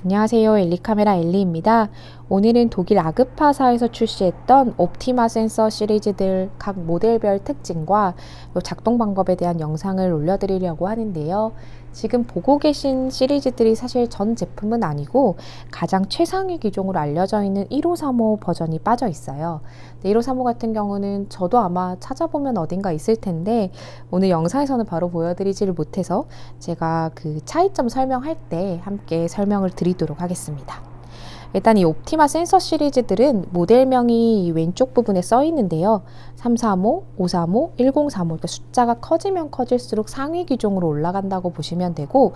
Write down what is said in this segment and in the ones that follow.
안녕하세요. 엘리카메라 엘리입니다. 오늘은 독일 아그파사에서 출시했던 옵티마 센서 시리즈들 각 모델별 특징과 작동 방법에 대한 영상을 올려드리려고 하는데요. 지금 보고 계신 시리즈들이 사실 전 제품은 아니고 가장 최상위 기종으로 알려져 있는 1535 버전이 빠져 있어요. 1535 같은 경우는 저도 아마 찾아보면 어딘가 있을 텐데 오늘 영상에서는 바로 보여드리지를 못해서 제가 그 차이점 설명할 때 함께 설명을 드리도록 하겠습니다. 일단 이 옵티마 센서 시리즈들은 모델명이 왼쪽 부분에 써 있는데요. 335, 535, 1035 그러니까 숫자가 커지면 커질수록 상위 기종으로 올라간다고 보시면 되고,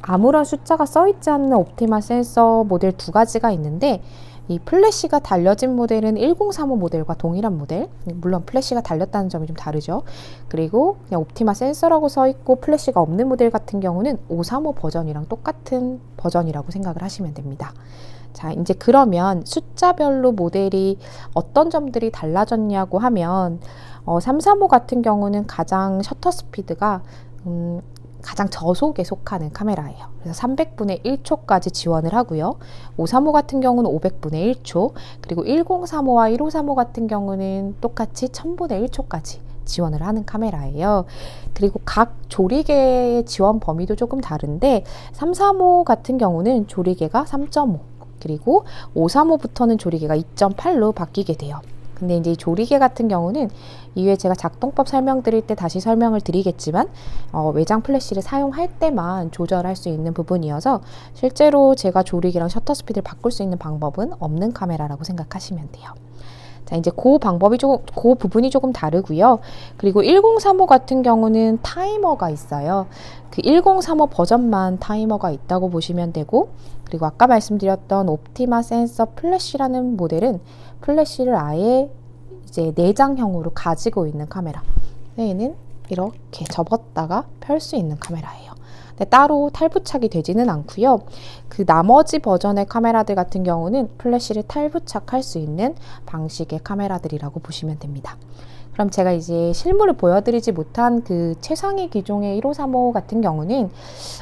아무런 숫자가 써 있지 않는 옵티마 센서 모델 두 가지가 있는데, 이 플래시가 달려진 모델은 1035 모델과 동일한 모델, 물론 플래시가 달렸다는 점이 좀 다르죠. 그리고 그냥 옵티마 센서라고 써 있고 플래시가 없는 모델 같은 경우는 535 버전이랑 똑같은 버전이라고 생각을 하시면 됩니다. 자, 이제 그러면 숫자별로 모델이 어떤 점들이 달라졌냐고 하면 335 같은 경우는 가장 셔터 스피드가 가장 저속에 속하는 카메라예요. 그래서 300분의 1초까지 지원을 하고요. 535 같은 경우는 500분의 1초, 그리고 1035와 1535 같은 경우는 똑같이 1000분의 1초까지 지원을 하는 카메라예요. 그리고 각 조리개의 지원 범위도 조금 다른데 335 같은 경우는 조리개가 3.5, 그리고 535부터는 조리개가 2.8로 바뀌게 돼요. 근데 이제 조리개 같은 경우는 이후에 제가 작동법 설명드릴 때 다시 설명을 드리겠지만 외장 플래시를 사용할 때만 조절할 수 있는 부분이어서 실제로 제가 조리개랑 셔터 스피드를 바꿀 수 있는 방법은 없는 카메라라고 생각하시면 돼요. 자, 이제 그 부분이 조금 다르고요. 그리고 1035 같은 경우는 타이머가 있어요. 그 1035 버전만 타이머가 있다고 보시면 되고, 그리고 아까 말씀드렸던 옵티마 센서 플래시라는 모델은 플래시를 아예 이제 내장형으로 가지고 있는 카메라. 얘는 이렇게 접었다가 펼 수 있는 카메라예요. 근데 따로 탈부착이 되지는 않고요. 그 나머지 버전의 카메라들 같은 경우는 플래시를 탈부착할 수 있는 방식의 카메라들이라고 보시면 됩니다. 그럼 제가 이제 실물을 보여드리지 못한 그 최상위 기종의 1535 같은 경우는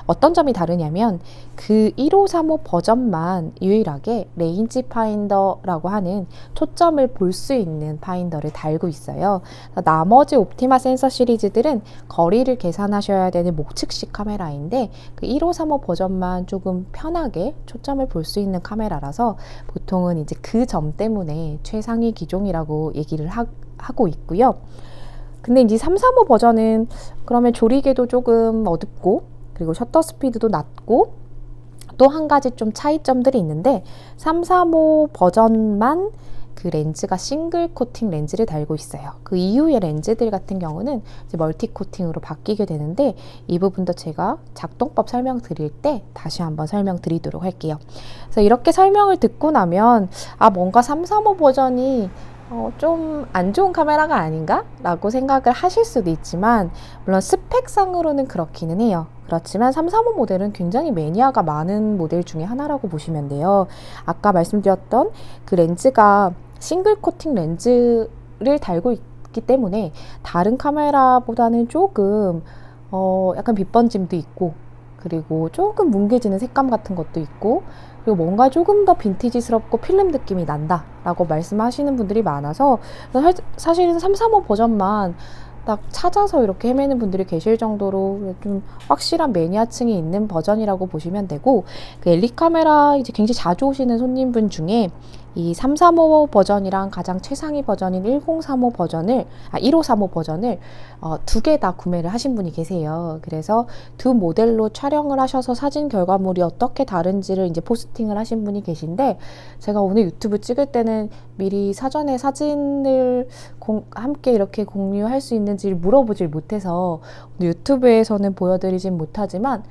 어떤 점이 다르냐면 그 1535 버전만 유일하게 레인지 파인더라고 하는 초점을 볼 수 있는 파인더를 달고 있어요. 나머지 옵티마 센서 시리즈들은 거리를 계산하셔야 되는 목측식 카메라인데 그 1535 버전만 조금 편하게 초점을 볼 수 있는 카메라라서 보통은 이제 그 점 때문에 최상위 기종이라고 얘기를 하고 있고요. 근데 이제 335 버전은 그러면 조리개도 조금 어둡고, 그리고 셔터 스피드도 낮고, 또 한 가지 좀 차이점들이 있는데 335 버전만 그 렌즈가 싱글 코팅 렌즈를 달고 있어요. 그 이후의 렌즈들 같은 경우는 이제 멀티 코팅으로 바뀌게 되는데 이 부분도 제가 작동법 설명드릴 때 다시 한번 설명드리도록 할게요. 그래서 이렇게 설명을 듣고 나면 뭔가 335 버전이 좀 안 좋은 카메라가 아닌가? 라고 생각을 하실 수도 있지만, 물론 스펙상으로는 그렇기는 해요. 그렇지만 335 모델은 굉장히 매니아가 많은 모델 중에 하나라고 보시면 돼요. 아까 말씀드렸던 그 렌즈가 싱글 코팅 렌즈를 달고 있기 때문에 다른 카메라보다는 조금 약간 빛번짐도 있고, 그리고 조금 뭉개지는 색감 같은 것도 있고, 그리고 뭔가 조금 더 빈티지스럽고 필름 느낌이 난다 라고 말씀하시는 분들이 많아서 사실은 335 버전만 딱 찾아서 이렇게 헤매는 분들이 계실 정도로 좀 확실한 매니아층이 있는 버전이라고 보시면 되고, 그 엘리카메라 이제 굉장히 자주 오시는 손님분 중에 이 335 버전이랑 가장 최상위 버전인 1535 버전을 두 개 다 구매를 하신 분이 계세요. 그래서 두 모델로 촬영을 하셔서 사진 결과물이 어떻게 다른지를 이제 포스팅을 하신 분이 계신데, 제가 오늘 유튜브 찍을 때는 미리 사전에 사진을 함께 이렇게 공유할 수 있는지를 물어보질 못해서 유튜브에서는 보여드리진 못하지만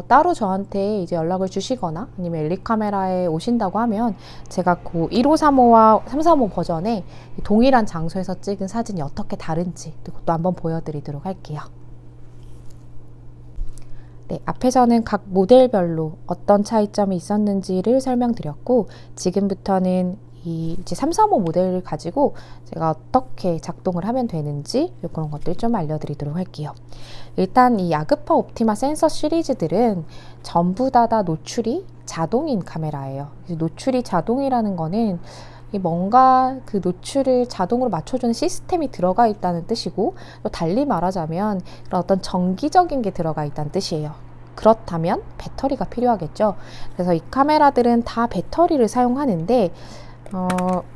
따로 저한테 이제 연락을 주시거나 아니면 엘리카메라에 오신다고 하면 제가 그 1535와 335 버전의 동일한 장소에서 찍은 사진이 어떻게 다른지 그것도 한번 보여드리도록 할게요. 네, 앞에서는 각 모델별로 어떤 차이점이 있었는지를 설명드렸고, 지금부터는 이제 335 모델을 가지고 제가 어떻게 작동을 하면 되는지 그런 것들 좀 알려드리도록 할게요. 일단 이 아그파 옵티마 센서 시리즈들은 전부 다 노출이 자동인 카메라예요. 노출이 자동이라는 거는 뭔가 그 노출을 자동으로 맞춰주는 시스템이 들어가 있다는 뜻이고, 또 달리 말하자면 그런 어떤 정기적인 게 들어가 있다는 뜻이에요. 그렇다면 배터리가 필요하겠죠. 그래서 이 카메라들은 다 배터리를 사용하는데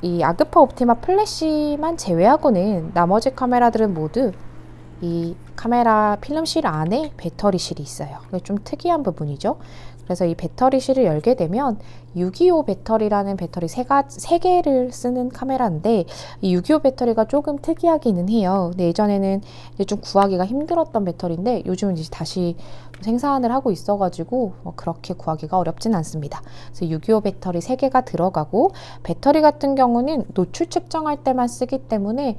이 아그파 옵티마 플래시만 제외하고는 나머지 카메라들은 모두 이 카메라 필름실 안에 배터리실이 있어요. 좀 특이한 부분이죠. 그래서 이 배터리실을 열게 되면 625 배터리라는 배터리 3개를 쓰는 카메라인데, 이 625 배터리가 조금 특이하기는 해요. 근데 예전에는 이제 좀 구하기가 힘들었던 배터리인데 요즘은 이제 다시 생산을 하고 있어가지고 그렇게 구하기가 어렵진 않습니다. 그래서 625 배터리 3개가 들어가고, 배터리 같은 경우는 노출 측정할 때만 쓰기 때문에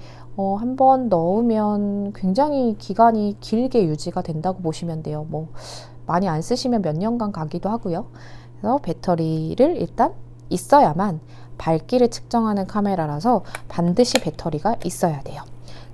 한번 넣으면 굉장히 기간이 길게 유지가 된다고 보시면 돼요. 많이 안 쓰시면 몇 년간 가기도 하고요. 그래서 배터리를 일단 있어야만 밝기를 측정하는 카메라라서 반드시 배터리가 있어야 돼요.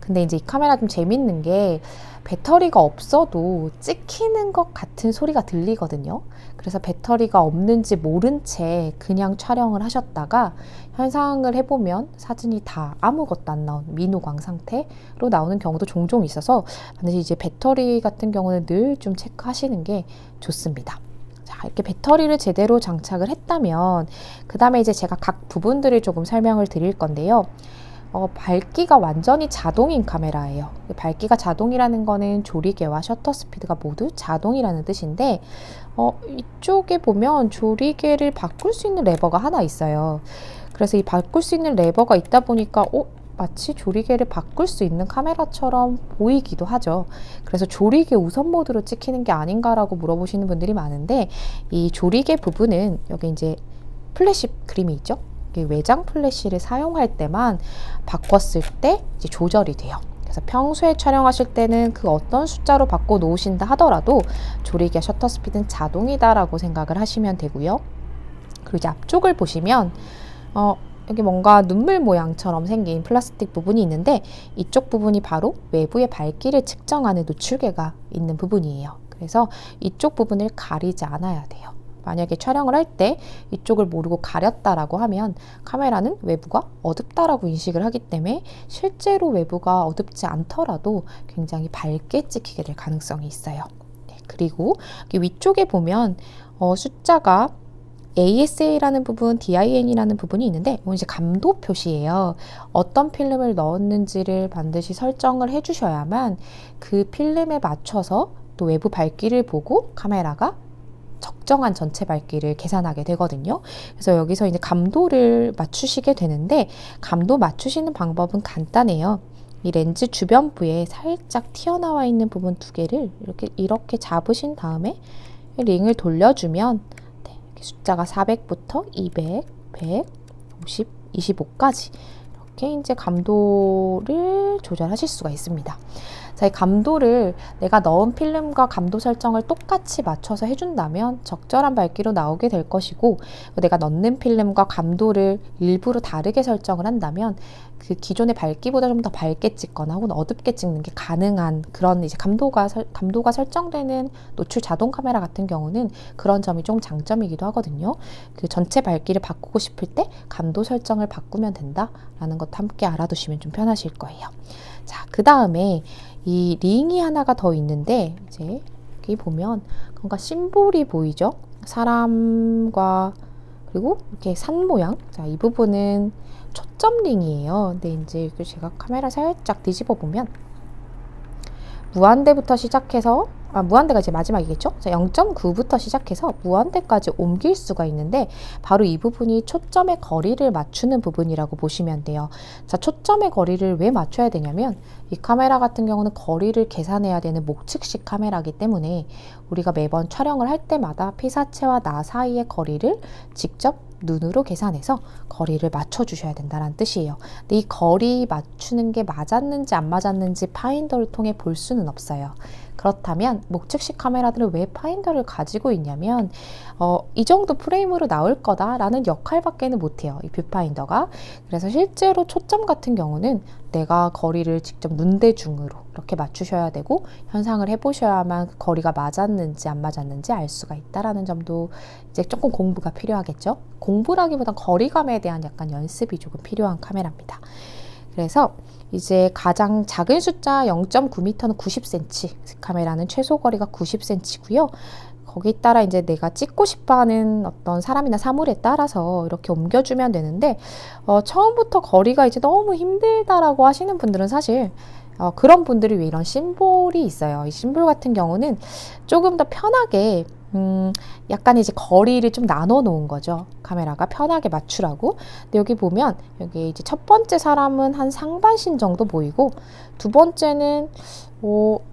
근데 이제 이 카메라 좀 재밌는 게 배터리가 없어도 찍히는 것 같은 소리가 들리거든요. 그래서 배터리가 없는지 모른 채 그냥 촬영을 하셨다가 현상을 해보면 사진이 다 아무것도 안 나온 민호광 상태로 나오는 경우도 종종 있어서, 반드시 이제 배터리 같은 경우는 늘 좀 체크하시는 게 좋습니다. 자, 이렇게 배터리를 제대로 장착을 했다면 그 다음에 이제 제가 각 부분들을 조금 설명을 드릴 건데요. 밝기가 완전히 자동인 카메라예요. 밝기가 자동이라는 거는 조리개와 셔터 스피드가 모두 자동이라는 뜻인데, 이쪽에 보면 조리개를 바꿀 수 있는 레버가 하나 있어요. 그래서 이 바꿀 수 있는 레버가 있다 보니까 마치 조리개를 바꿀 수 있는 카메라처럼 보이기도 하죠. 그래서 조리개 우선 모드로 찍히는 게 아닌가라고 물어보시는 분들이 많은데, 이 조리개 부분은 여기 이제 플래시 그림이 있죠. 외장 플래시를 사용할 때만 바꿨을 때 이제 조절이 돼요. 그래서 평소에 촬영하실 때는 그 어떤 숫자로 바꿔 놓으신다 하더라도 조리개 셔터 스피드는 자동이다라고 생각을 하시면 되고요. 그리고 이제 앞쪽을 보시면 여기 뭔가 눈물 모양처럼 생긴 플라스틱 부분이 있는데, 이쪽 부분이 바로 외부의 밝기를 측정하는 노출계가 있는 부분이에요. 그래서 이쪽 부분을 가리지 않아야 돼요. 만약에 촬영을 할 때 이쪽을 모르고 가렸다라고 하면 카메라는 외부가 어둡다라고 인식을 하기 때문에 실제로 외부가 어둡지 않더라도 굉장히 밝게 찍히게 될 가능성이 있어요. 네, 그리고 여기 위쪽에 보면 숫자가 ASA라는 부분, DIN이라는 부분이 있는데, 이건 이제 감도 표시예요. 어떤 필름을 넣었는지를 반드시 설정을 해주셔야만 그 필름에 맞춰서 또 외부 밝기를 보고 카메라가 적정한 전체 밝기를 계산하게 되거든요. 그래서 여기서 이제 감도를 맞추시게 되는데, 감도 맞추시는 방법은 간단해요. 이 렌즈 주변부에 살짝 튀어나와 있는 부분 2개를 이렇게 잡으신 다음에 링을 돌려주면 숫자가 400부터 200, 100, 50, 25까지 이렇게 이제 감도를 조절하실 수가 있습니다. 자, 이 감도를 내가 넣은 필름과 감도 설정을 똑같이 맞춰서 해준다면 적절한 밝기로 나오게 될 것이고, 내가 넣는 필름과 감도를 일부러 다르게 설정을 한다면 그 기존의 밝기보다 좀 더 밝게 찍거나 혹은 어둡게 찍는 게 가능한 그런 이제 감도가 설정되는 노출 자동 카메라 같은 경우는 그런 점이 좀 장점이기도 하거든요. 그 전체 밝기를 바꾸고 싶을 때 감도 설정을 바꾸면 된다라는 것도 함께 알아두시면 좀 편하실 거예요. 자, 그 다음에 이 링이 하나가 더 있는데, 이제 여기 보면 뭔가 심볼이 보이죠? 사람과 그리고 이렇게 산 모양. 자, 이 부분은 초점 링이에요. 근데 이제 제가 카메라 살짝 뒤집어 보면 무한대부터 시작해서 무한대가 이제 마지막이겠죠? 0.9부터 시작해서 무한대까지 옮길 수가 있는데, 바로 이 부분이 초점의 거리를 맞추는 부분이라고 보시면 돼요. 자, 초점의 거리를 왜 맞춰야 되냐면, 이 카메라 같은 경우는 거리를 계산해야 되는 목측식 카메라이기 때문에 우리가 매번 촬영을 할 때마다 피사체와 나 사이의 거리를 직접 눈으로 계산해서 거리를 맞춰주셔야 된다는 뜻이에요. 근데 이 거리 맞추는 게 맞았는지 안 맞았는지 파인더를 통해 볼 수는 없어요. 그렇다면 목측식 카메라들은 왜 파인더를 가지고 있냐면 이 정도 프레임으로 나올 거다라는 역할밖에는 못해요. 이 뷰파인더가. 그래서 실제로 초점 같은 경우는 내가 거리를 직접 눈대중으로 이렇게 맞추셔야 되고 현상을 해보셔야만 그 거리가 맞았는지 안 맞았는지 알 수가 있다라는 점도 이제 조금 공부가 필요하겠죠. 공부라기보단 거리감에 대한 약간 연습이 조금 필요한 카메라입니다. 그래서 이제 가장 작은 숫자 0.9m는 90cm, 카메라는 최소 거리가 90cm고요. 거기에 따라 이제 내가 찍고 싶어하는 어떤 사람이나 사물에 따라서 이렇게 옮겨주면 되는데 처음부터 거리가 이제 너무 힘들다라고 하시는 분들은 사실 그런 분들을 위해 이런 심볼이 있어요. 이 심볼 같은 경우는 조금 더 편하게 약간 이제 거리를 좀 나눠 놓은 거죠. 카메라가 편하게 맞추라고. 근데 여기 보면 여기 이제 첫 번째 사람은 한 상반신 정도 보이고 두 번째는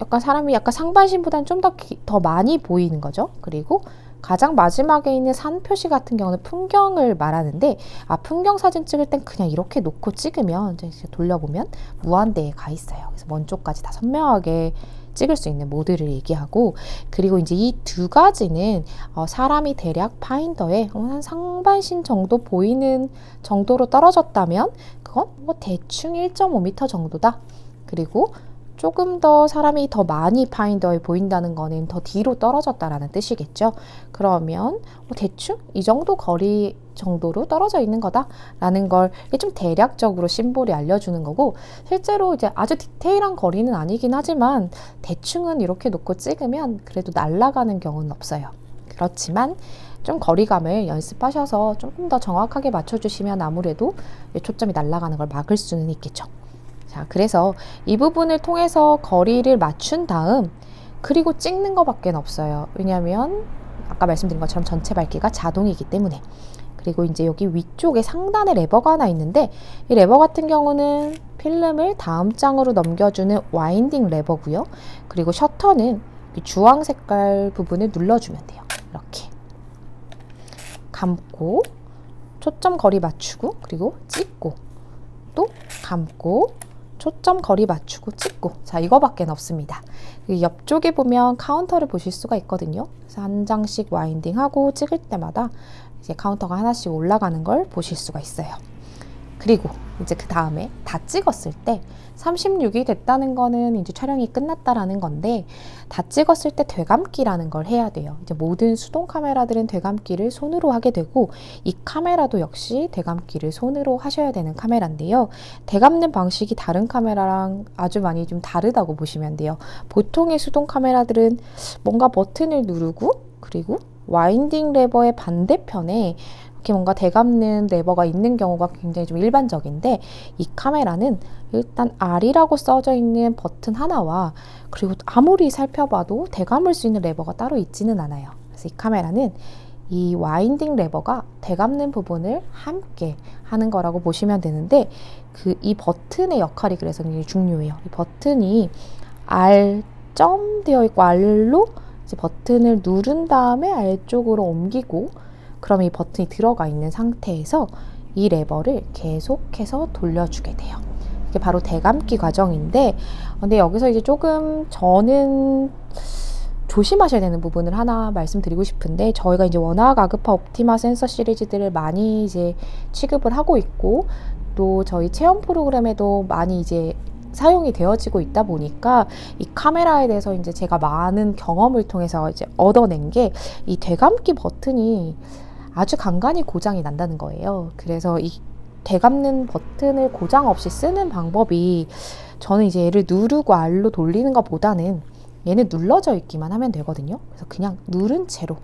약간 사람이 약간 상반신보다는 좀 더 많이 보이는 거죠. 그리고 가장 마지막에 있는 산 표시 같은 경우는 풍경을 말하는데 풍경 사진 찍을 땐 그냥 이렇게 놓고 찍으면 이제 돌려보면 무한대에 가 있어요. 그래서 먼 쪽까지 다 선명하게 찍을 수 있는 모드를 얘기하고, 그리고 이제 이 두 가지는 사람이 대략 파인더에 한 상반신 정도 보이는 정도로 떨어졌다면 그건 뭐 대충 1.5m 정도다. 그리고 조금 더 사람이 더 많이 파인더에 보인다는 거는 더 뒤로 떨어졌다라는 뜻이겠죠. 그러면 대충 이 정도 거리 정도로 떨어져 있는 거다라는 걸 좀 대략적으로 심볼이 알려주는 거고, 실제로 이제 아주 디테일한 거리는 아니긴 하지만 대충은 이렇게 놓고 찍으면 그래도 날아가는 경우는 없어요. 그렇지만 좀 거리감을 연습하셔서 조금 더 정확하게 맞춰주시면 아무래도 초점이 날아가는 걸 막을 수는 있겠죠. 자, 그래서 이 부분을 통해서 거리를 맞춘 다음 그리고 찍는 것밖에 없어요. 왜냐하면 아까 말씀드린 것처럼 전체 밝기가 자동이기 때문에. 그리고 이제 여기 위쪽에 상단에 레버가 하나 있는데 이 레버 같은 경우는 필름을 다음 장으로 넘겨주는 와인딩 레버고요. 그리고 셔터는 주황 색깔 부분을 눌러주면 돼요. 이렇게 감고 초점 거리 맞추고 그리고 찍고 또 감고 초점 거리 맞추고 찍고, 자 이거밖에 없습니다. 옆쪽에 보면 카운터를 보실 수가 있거든요. 그래서 한 장씩 와인딩하고 찍을 때마다 이제 카운터가 하나씩 올라가는 걸 보실 수가 있어요. 그리고 이제 그 다음에 다 찍었을 때 36이 됐다는 거는 이제 촬영이 끝났다라는 건데, 다 찍었을 때 되감기라는 걸 해야 돼요. 이제 모든 수동 카메라들은 되감기를 손으로 하게 되고 이 카메라도 역시 되감기를 손으로 하셔야 되는 카메라인데요. 되감는 방식이 다른 카메라랑 아주 많이 좀 다르다고 보시면 돼요. 보통의 수동 카메라들은 뭔가 버튼을 누르고 그리고 와인딩 레버의 반대편에 이렇게 뭔가 되감는 레버가 있는 경우가 굉장히 좀 일반적인데, 이 카메라는 일단 R이라고 써져 있는 버튼 하나와 그리고 아무리 살펴봐도 되감을 수 있는 레버가 따로 있지는 않아요. 그래서 이 카메라는 이 와인딩 레버가 되감는 부분을 함께 하는 거라고 보시면 되는데, 이 버튼의 역할이 그래서 굉장히 중요해요. 이 버튼이 R 점 되어 있고 R로 이제 버튼을 누른 다음에 R 쪽으로 옮기고, 그럼 이 버튼이 들어가 있는 상태에서 이 레버를 계속해서 돌려주게 돼요. 이게 바로 되감기 과정인데, 근데 여기서 이제 조금 저는 조심하셔야 되는 부분을 하나 말씀드리고 싶은데, 저희가 이제 워낙 아그파 옵티마 센서 시리즈들을 많이 이제 취급을 하고 있고 또 저희 체험 프로그램에도 많이 이제 사용이 되어지고 있다 보니까 이 카메라에 대해서 이제 제가 많은 경험을 통해서 이제 얻어낸 게 이 되감기 버튼이 아주 간간히 고장이 난다는 거예요. 그래서 이 되감는 버튼을 고장 없이 쓰는 방법이, 저는 이제 얘를 누르고 R로 돌리는 것보다는 얘는 눌러져 있기만 하면 되거든요. 그래서 그냥 누른 채로,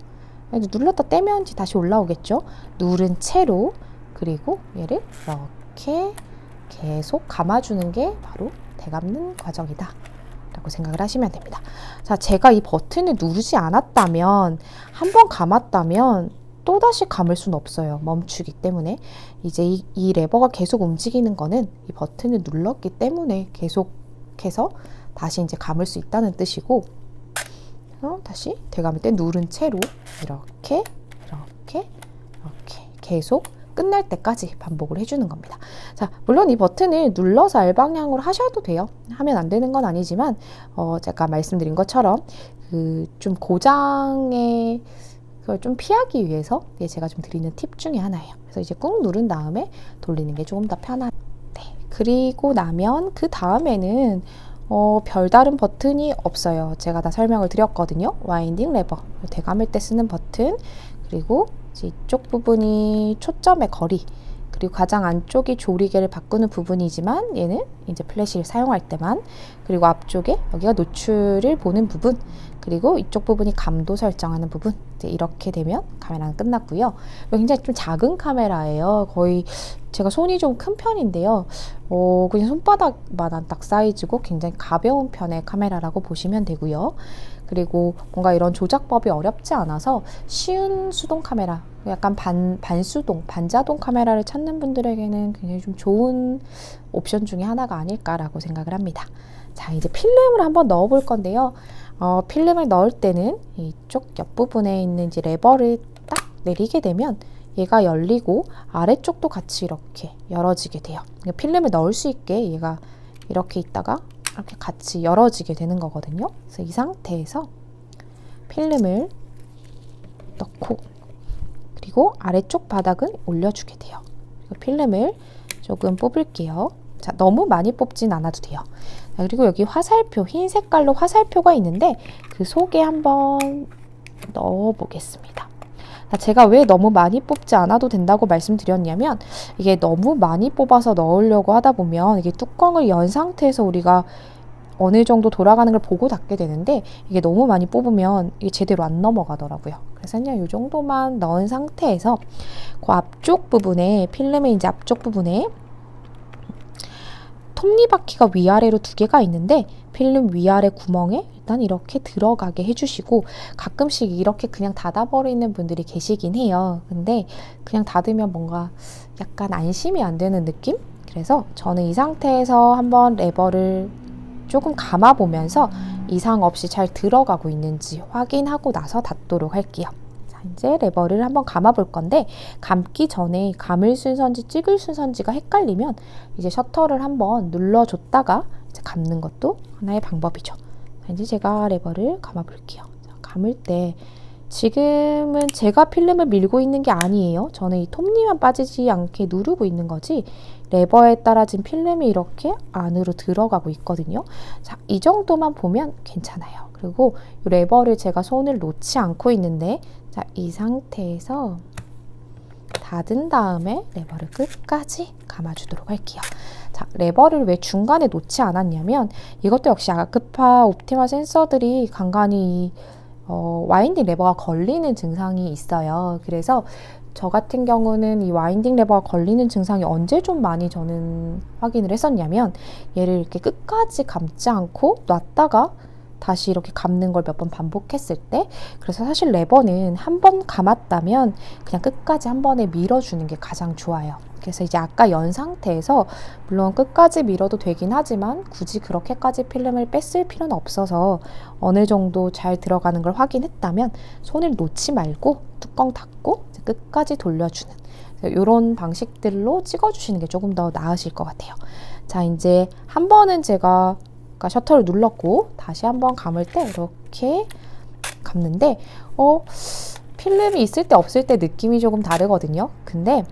눌렀다 떼면 이제 다시 올라오겠죠. 누른 채로, 그리고 얘를 이렇게 계속 감아주는 게 바로 되감는 과정이다 라고 생각을 하시면 됩니다. 자, 제가 이 버튼을 누르지 않았다면, 한번 감았다면 또다시 감을 수는 없어요. 멈추기 때문에. 이제 이 레버가 계속 움직이는 거는 이 버튼을 눌렀기 때문에 계속해서 다시 이제 감을 수 있다는 뜻이고, 되감을 때 누른 채로 이렇게 계속 끝날 때까지 반복을 해주는 겁니다. 자, 물론 이 버튼을 눌러서 R방향으로 하셔도 돼요. 하면 안 되는 건 아니지만 제가 말씀드린 것처럼 좀 고장의 그걸 좀 피하기 위해서 제가 좀 드리는 팁 중에 하나예요. 그래서 이제 꾹 누른 다음에 돌리는 게 조금 더 편한. 네. 그리고 나면 그 다음에는 별다른 버튼이 없어요. 제가 다 설명을 드렸거든요. 와인딩 레버, 대감을 때 쓰는 버튼, 그리고 이쪽 부분이 초점의 거리, 그리고 가장 안쪽이 조리개를 바꾸는 부분이지만 얘는 이제 플래시를 사용할 때만, 그리고 앞쪽에 여기가 노출을 보는 부분, 그리고 이쪽 부분이 감도 설정하는 부분. 이제 이렇게 되면 카메라는 끝났고요. 굉장히 좀 작은 카메라예요. 거의 제가 손이 좀 큰 편인데요. 그냥 손바닥만한 딱 사이즈고 굉장히 가벼운 편의 카메라라고 보시면 되고요. 그리고 뭔가 이런 조작법이 어렵지 않아서 쉬운 수동 카메라, 약간 반수동, 반자동 카메라를 찾는 분들에게는 굉장히 좀 좋은 옵션 중에 하나가 아닐까라고 생각을 합니다. 자, 이제 필름을 한번 넣어 볼 건데요. 필름을 넣을 때는 이쪽 옆부분에 있는 이제 레버를 딱 내리게 되면 얘가 열리고 아래쪽도 같이 이렇게 열어지게 돼요. 필름을 넣을 수 있게 얘가 이렇게 있다가 이렇게 같이 열어지게 되는 거거든요. 그래서 이 상태에서 필름을 넣고 그리고 아래쪽 바닥은 올려주게 돼요. 그리고 필름을 조금 뽑을게요. 자, 너무 많이 뽑진 않아도 돼요. 자, 그리고 여기 화살표, 흰 색깔로 화살표가 있는데 그 속에 한번 넣어 보겠습니다. 제가 왜 너무 많이 뽑지 않아도 된다고 말씀드렸냐면, 이게 너무 많이 뽑아서 넣으려고 하다 보면 이게 뚜껑을 연 상태에서 우리가 어느 정도 돌아가는 걸 보고 닫게 되는데, 이게 너무 많이 뽑으면 이게 제대로 안 넘어가더라고요. 그래서 그냥 이 정도만 넣은 상태에서 그 앞쪽 부분에, 필름의 이제 앞쪽 부분에 톱니바퀴가 위아래로 두 개가 있는데 필름 위아래 구멍에 일단 이렇게 들어가게 해주시고, 가끔씩 이렇게 그냥 닫아버리는 분들이 계시긴 해요. 근데 그냥 닫으면 뭔가 약간 안심이 안 되는 느낌? 그래서 저는 이 상태에서 한번 레버를 조금 감아보면서 이상 없이 잘 들어가고 있는지 확인하고 나서 닫도록 할게요. 자, 이제 레버를 한번 감아 볼 건데, 감기 전에 감을 순서인지 찍을 순서인지가 헷갈리면 이제 셔터를 한번 눌러줬다가 이제 감는 것도 하나의 방법이죠. 자, 이제 제가 레버를 감아 볼게요. 자, 감을 때 지금은 제가 필름을 밀고 있는 게 아니에요. 저는 이 톱니만 빠지지 않게 누르고 있는 거지, 레버에 따라진 필름이 이렇게 안으로 들어가고 있거든요. 자, 이 정도만 보면 괜찮아요. 그리고 이 레버를 제가 손을 놓지 않고 있는데, 자, 이 상태에서 닫은 다음에 레버를 끝까지 감아주도록 할게요. 자, 레버를 왜 중간에 놓지 않았냐면, 이것도 역시 아그파 옵티마 센서들이 간간히 와인딩 레버가 걸리는 증상이 있어요. 그래서 저 같은 경우는 이 와인딩 레버가 걸리는 증상이 언제 좀 많이 저는 확인을 했었냐면, 얘를 이렇게 끝까지 감지 않고 놨다가 다시 이렇게 감는 걸 몇 번 반복했을 때, 그래서 사실 레버는 한 번 감았다면 그냥 끝까지 한 번에 밀어주는 게 가장 좋아요. 그래서 이제 아까 연 상태에서 물론 끝까지 밀어도 되긴 하지만 굳이 그렇게까지 필름을 뺐을 필요는 없어서 어느 정도 잘 들어가는 걸 확인했다면 손을 놓지 말고 뚜껑 닫고 끝까지 돌려주는 이런 방식들로 찍어주시는 게 조금 더 나으실 것 같아요. 자, 이제 한 번은 제가 셔터를 눌렀고 다시 한번 감을 때 이렇게 감는데 필름이 있을 때 없을 때 느낌이 조금 다르거든요. 근데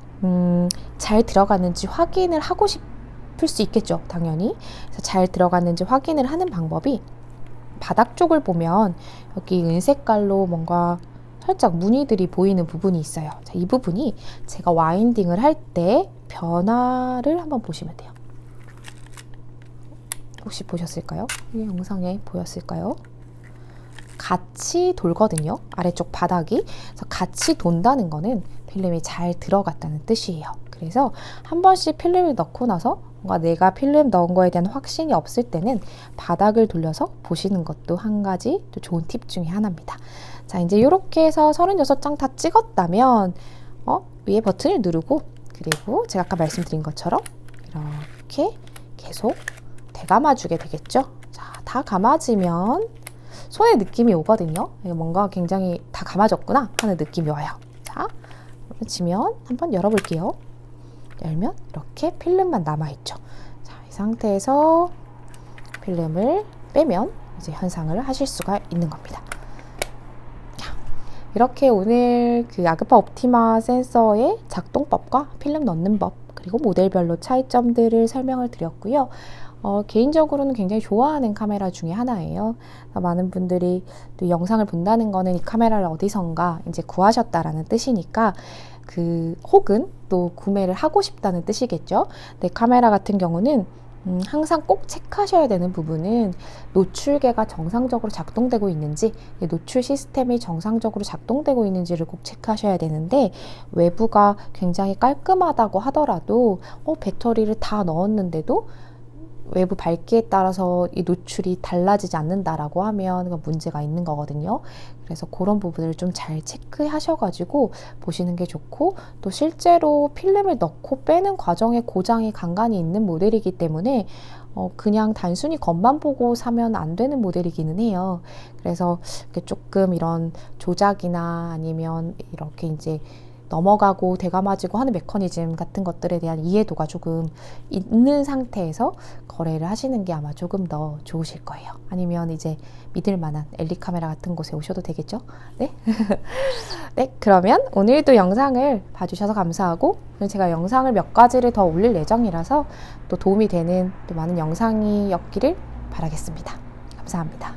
잘 들어갔는지 확인을 하고 싶을 수 있겠죠, 당연히. 그래서 잘 들어갔는지 확인을 하는 방법이, 바닥 쪽을 보면 여기 은색깔로 뭔가 살짝 무늬들이 보이는 부분이 있어요. 자, 이 부분이 제가 와인딩을 할 때 변화를 한번 보시면 돼요. 혹시 보셨을까요? 이 영상에 보였을까요? 같이 돌거든요. 아래쪽 바닥이. 그래서 같이 돈다는 거는 필름이 잘 들어갔다는 뜻이에요. 그래서 한 번씩 필름을 넣고 나서 뭔가 내가 필름 넣은 거에 대한 확신이 없을 때는 바닥을 돌려서 보시는 것도 한 가지 또 좋은 팁 중에 하나입니다. 자, 이제 이렇게 해서 36장 다 찍었다면 위에 버튼을 누르고, 그리고 제가 아까 말씀드린 것처럼 이렇게 계속 되감아주게 되겠죠. 자, 다 감아지면 손에 느낌이 오거든요. 뭔가 굉장히 다 감아졌구나 하는 느낌이 와요. 자, 지면 한번 열어볼게요. 열면 이렇게 필름만 남아있죠. 자, 이 상태에서 필름을 빼면 이제 현상을 하실 수가 있는 겁니다. 자, 이렇게 오늘 그 아그파 옵티마 센서의 작동법과 필름 넣는 법 그리고 모델별로 차이점들을 설명을 드렸고요. 개인적으로는 굉장히 좋아하는 카메라 중에 하나예요. 많은 분들이 또 영상을 본다는 거는 이 카메라를 어디선가 이제 구하셨다라는 뜻이니까 혹은 또 구매를 하고 싶다는 뜻이겠죠. 근데 카메라 같은 경우는 항상 꼭 체크하셔야 되는 부분은 노출계가 정상적으로 작동되고 있는지, 노출 시스템이 정상적으로 작동되고 있는지를 꼭 체크하셔야 되는데, 외부가 굉장히 깔끔하다고 하더라도 배터리를 다 넣었는데도 외부 밝기에 따라서 이 노출이 달라지지 않는다라고 하면 문제가 있는 거거든요. 그래서 그런 부분을 좀 잘 체크하셔가지고 보시는 게 좋고, 또 실제로 필름을 넣고 빼는 과정에 고장이 간간히 있는 모델이기 때문에 그냥 단순히 겉만 보고 사면 안 되는 모델이기는 해요. 그래서 조금 이런 조작이나 아니면 이렇게 이제 넘어가고 되감아지고 하는 메커니즘 같은 것들에 대한 이해도가 조금 있는 상태에서 거래를 하시는 게 아마 조금 더 좋으실 거예요. 아니면 이제 믿을 만한 엘리 카메라 같은 곳에 오셔도 되겠죠? 네. 네, 그러면 오늘도 영상을 봐주셔서 감사하고, 제가 영상을 몇 가지를 더 올릴 예정이라서 또 도움이 되는 또 많은 영상이었기를 바라겠습니다. 감사합니다.